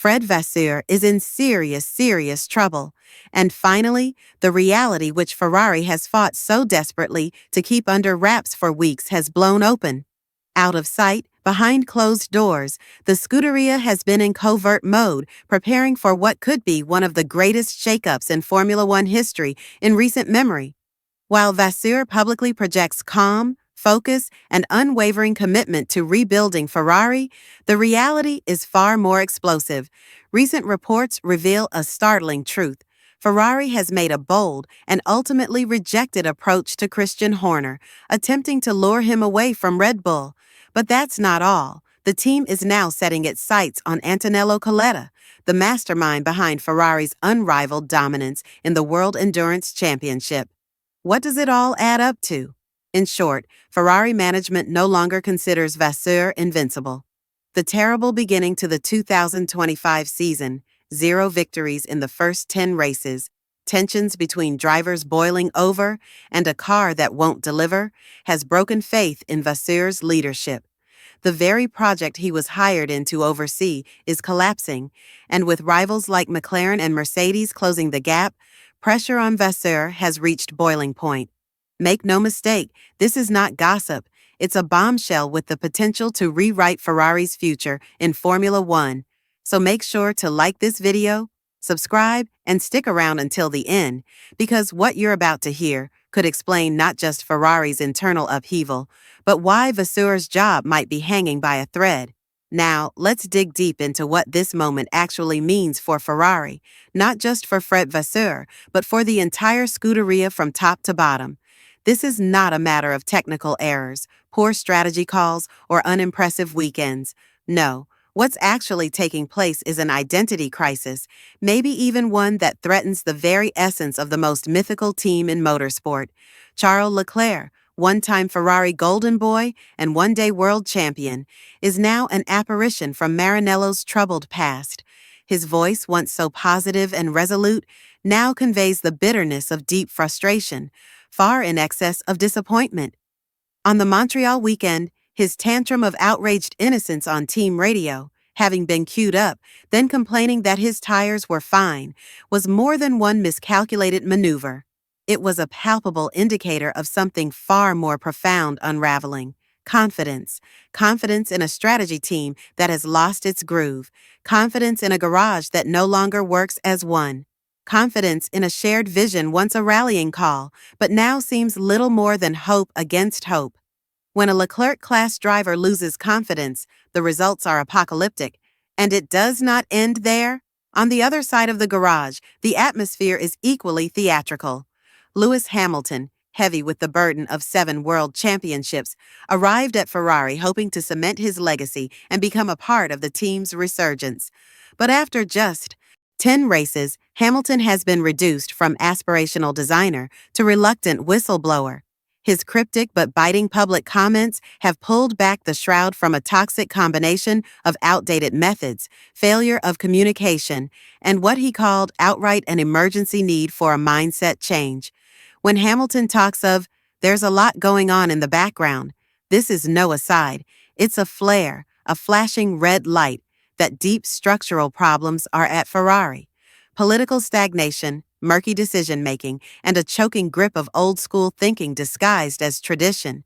Fred Vasseur is in serious trouble. And finally, the reality which Ferrari has fought so desperately to keep under wraps for weeks has blown open. Out of sight, behind closed doors, the Scuderia has been in covert mode, preparing for what could be one of the greatest shakeups in Formula One history in recent memory. While Vasseur publicly projects calm, focus, and unwavering commitment to rebuilding Ferrari, the reality is far more explosive. Recent reports reveal a startling truth. Ferrari has made a bold and ultimately rejected approach to Christian Horner, attempting to lure him away from Red Bull. But that's not all. The team is now setting its sights on Antonello Coletta, the mastermind behind Ferrari's unrivaled dominance in the World Endurance Championship. What does it all add up to? In short, Ferrari management no longer considers Vasseur invincible. The terrible beginning to the 2025 season, 0 victories in the first 10 races, tensions between drivers boiling over, and a car that won't deliver, has broken faith in Vasseur's leadership. The very project he was hired in to oversee is collapsing, and with rivals like McLaren and Mercedes closing the gap, pressure on Vasseur has reached boiling point. Make no mistake, this is not gossip. It's a bombshell with the potential to rewrite Ferrari's future in Formula One. So make sure to like this video, subscribe, and stick around until the end, because what you're about to hear could explain not just Ferrari's internal upheaval, but why Vasseur's job might be hanging by a thread. Now, let's dig deep into what this moment actually means for Ferrari, not just for Fred Vasseur, but for the entire Scuderia from top to bottom. This is not a matter of technical errors, poor strategy calls, or unimpressive weekends. No, what's actually taking place is an identity crisis, maybe even one that threatens the very essence of the most mythical team in motorsport. Charles Leclerc, one-time Ferrari Golden Boy and one-day world champion, is now an apparition from Maranello's troubled past. His voice, once so positive and resolute, now conveys the bitterness of deep frustration, far in excess of disappointment. On the Montreal weekend, his tantrum of outraged innocence on team radio, having been queued up, then complaining that his tires were fine, was more than one miscalculated maneuver. It was a palpable indicator of something far more profound unraveling. Confidence. Confidence in a strategy team that has lost its groove. Confidence in a garage that no longer works as one. Confidence in a shared vision once a rallying call, but now seems little more than hope against hope. When a Leclerc-class driver loses confidence, the results are apocalyptic. And it does not end there. On the other side of the garage, the atmosphere is equally theatrical. Lewis Hamilton, heavy with the burden of 7 world championships, arrived at Ferrari hoping to cement his legacy and become a part of the team's resurgence. But after just 10 races, Hamilton has been reduced from aspirational designer to reluctant whistleblower. His cryptic but biting public comments have pulled back the shroud from a toxic combination of outdated methods, failure of communication, and what he called outright an emergency need for a mindset change. When Hamilton talks of, "There's a lot going on in the background," this is no aside. It's a flare, a flashing red light, that deep structural problems are at Ferrari. Political stagnation, murky decision-making, and a choking grip of old-school thinking disguised as tradition.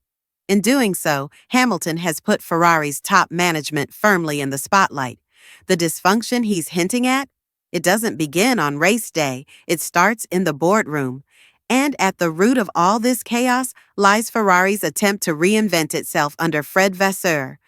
In doing so, Hamilton has put Ferrari's top management firmly in the spotlight. The dysfunction he's hinting at? It doesn't begin on race day, it starts in the boardroom. And at the root of all this chaos lies Ferrari's attempt to reinvent itself under Fred Vasseur.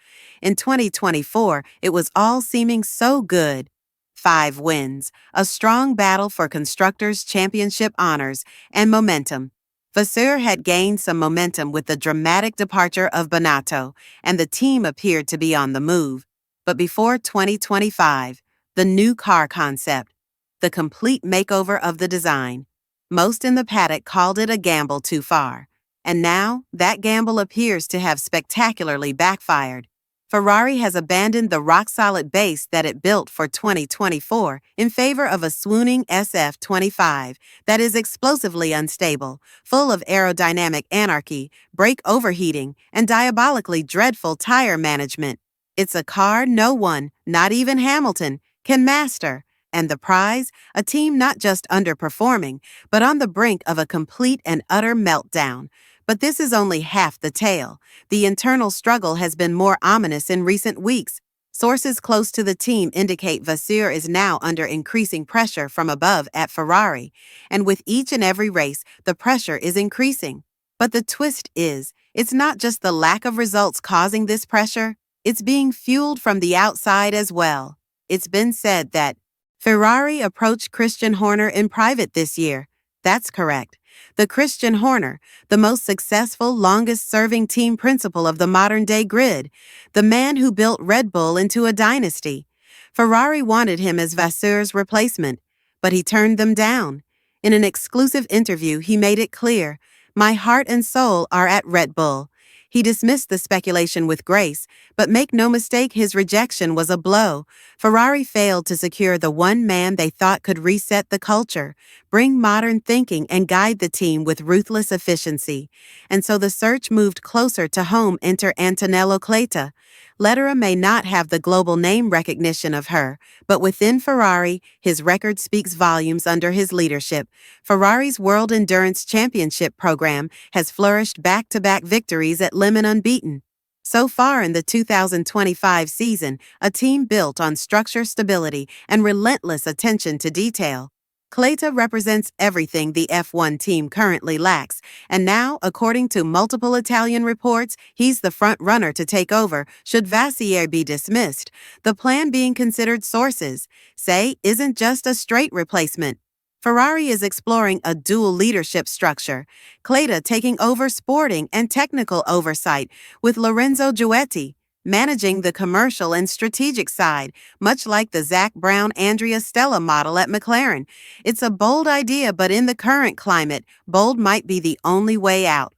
In 2024, it was all seeming so good. 5 wins, a strong battle for Constructors' Championship honors, and momentum. Vasseur had gained some momentum with the dramatic departure of Bonatto, and the team appeared to be on the move. But before 2025, the new car concept, the complete makeover of the design. Most in the paddock called it a gamble too far, and now that gamble appears to have spectacularly backfired. Ferrari has abandoned the rock-solid base that it built for 2024 in favor of a swooning SF25 that is explosively unstable, full of aerodynamic anarchy, brake overheating, and diabolically dreadful tire management. It's a car no one, not even Hamilton, can master. And the prize? A team not just underperforming, but on the brink of a complete and utter meltdown. But this is only half the tale. The internal struggle has been more ominous in recent weeks. Sources close to the team indicate Vasseur is now under increasing pressure from above at Ferrari, and with each and every race, the pressure is increasing. But the twist is, it's not just the lack of results causing this pressure, it's being fueled from the outside as well. It's been said that Ferrari approached Christian Horner in private this year. That's correct. The Christian Horner, the most successful, longest-serving team principal of the modern-day grid, the man who built Red Bull into a dynasty. Ferrari wanted him as Vasseur's replacement, but he turned them down. In an exclusive interview, he made it clear, "My heart and soul are at Red Bull." He dismissed the speculation with grace, but make no mistake, his rejection was a blow. Ferrari failed to secure the one man they thought could reset the culture, bring modern thinking, and guide the team with ruthless efficiency. And so the search moved closer to home. Enter Antonello Cleta. Lederer may not have the global name recognition of her, but within Ferrari, his record speaks volumes under his leadership. Ferrari's World Endurance Championship program has flourished back-to-back victories at Le Mans unbeaten. So far in the 2025 season, a team built on structure, stability, and relentless attention to detail. Cleta represents everything the F1 team currently lacks, and now, according to multiple Italian reports, he's the front runner to take over should Vasseur be dismissed. The plan being considered, sources say, isn't just a straight replacement. Ferrari is exploring a dual leadership structure, Cleta taking over sporting and technical oversight, with Lorenzo Gioetti managing the commercial and strategic side, much like the Zach Brown-Andrea Stella model at McLaren. It's a bold idea, but in the current climate, bold might be the only way out.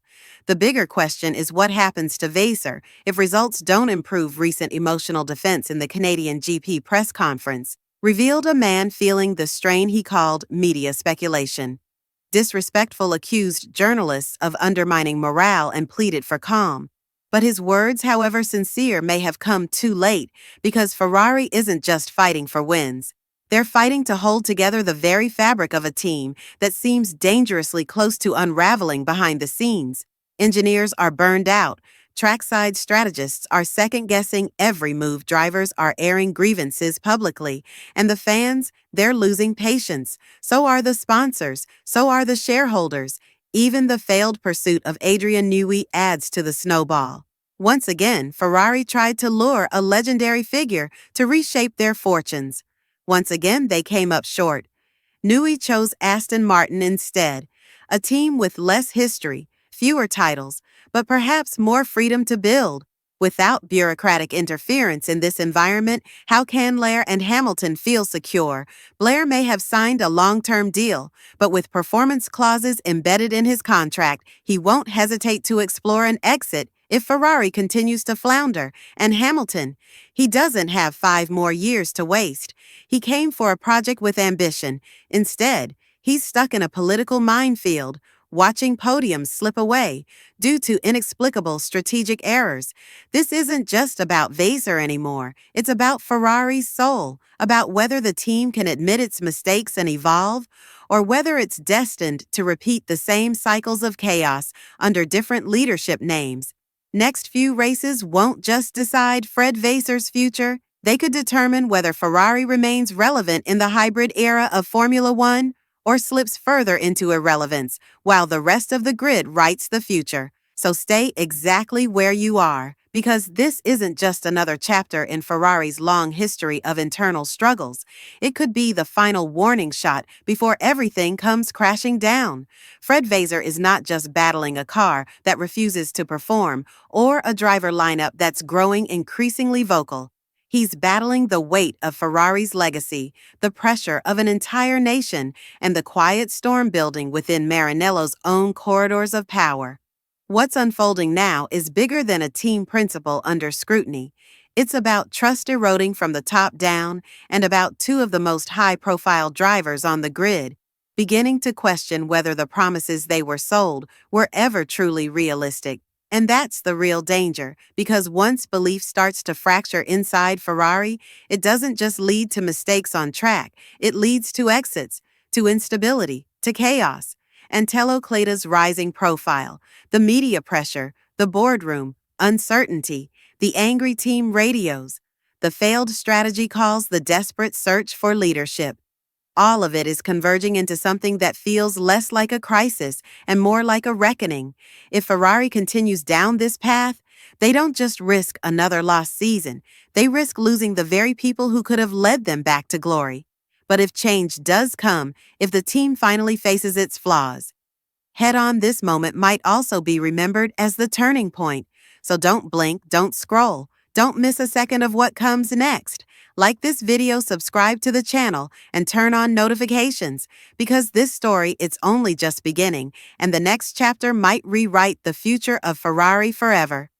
The bigger question is what happens to Vasseur if results don't improve. Recent emotional defense in the Canadian GP press conference revealed a man feeling the strain he called media speculation. Disrespectful accused journalists of undermining morale and pleaded for calm. But his words, however sincere, may have come too late, because Ferrari isn't just fighting for wins. They're fighting to hold together the very fabric of a team that seems dangerously close to unraveling behind the scenes. Engineers are burned out. Trackside strategists are second-guessing every move. Drivers are airing grievances publicly. And the fans, they're losing patience. So are the sponsors. So are the shareholders. Even the failed pursuit of Adrian Newey adds to the snowball. Once again, Ferrari tried to lure a legendary figure to reshape their fortunes. Once again, they came up short. Newey chose Aston Martin instead, a team with less history, fewer titles, but perhaps more freedom to build. Without bureaucratic interference in this environment, how can Blair and Hamilton feel secure? Blair may have signed a long-term deal, but with performance clauses embedded in his contract, he won't hesitate to explore an exit if Ferrari continues to flounder. And Hamilton, he doesn't have 5 more years to waste. He came for a project with ambition. Instead, he's stuck in a political minefield, watching podiums slip away due to inexplicable strategic errors. This isn't just about Vasseur anymore. It's about Ferrari's soul, about whether the team can admit its mistakes and evolve, or whether it's destined to repeat the same cycles of chaos under different leadership names. Next few races won't just decide Fred Vasseur's future. They could determine whether Ferrari remains relevant in the hybrid era of Formula One or slips further into irrelevance, while the rest of the grid writes the future. So stay exactly where you are, because this isn't just another chapter in Ferrari's long history of internal struggles. It could be the final warning shot before everything comes crashing down. Fred Vasseur is not just battling a car that refuses to perform or a driver lineup that's growing increasingly vocal. He's battling the weight of Ferrari's legacy, the pressure of an entire nation, and the quiet storm building within Maranello's own corridors of power. What's unfolding now is bigger than a team principal under scrutiny. It's about trust eroding from the top down and about 2 of the most high-profile drivers on the grid, beginning to question whether the promises they were sold were ever truly realistic. And that's the real danger, because once belief starts to fracture inside Ferrari, it doesn't just lead to mistakes on track, it leads to exits, to instability, to chaos. And Telocleta's rising profile, the media pressure, the boardroom, uncertainty, the angry team radios, the failed strategy calls, the desperate search for leadership. All of it is converging into something that feels less like a crisis and more like a reckoning. If Ferrari continues down this path, they don't just risk another lost season, they risk losing the very people who could have led them back to glory. But if change does come, if the team finally faces its flaws, head on, this moment might also be remembered as the turning point. So don't blink, don't scroll, don't miss a second of what comes next. Like this video, subscribe to the channel, and turn on notifications, because this story, it's only just beginning, and the next chapter might rewrite the future of Ferrari forever.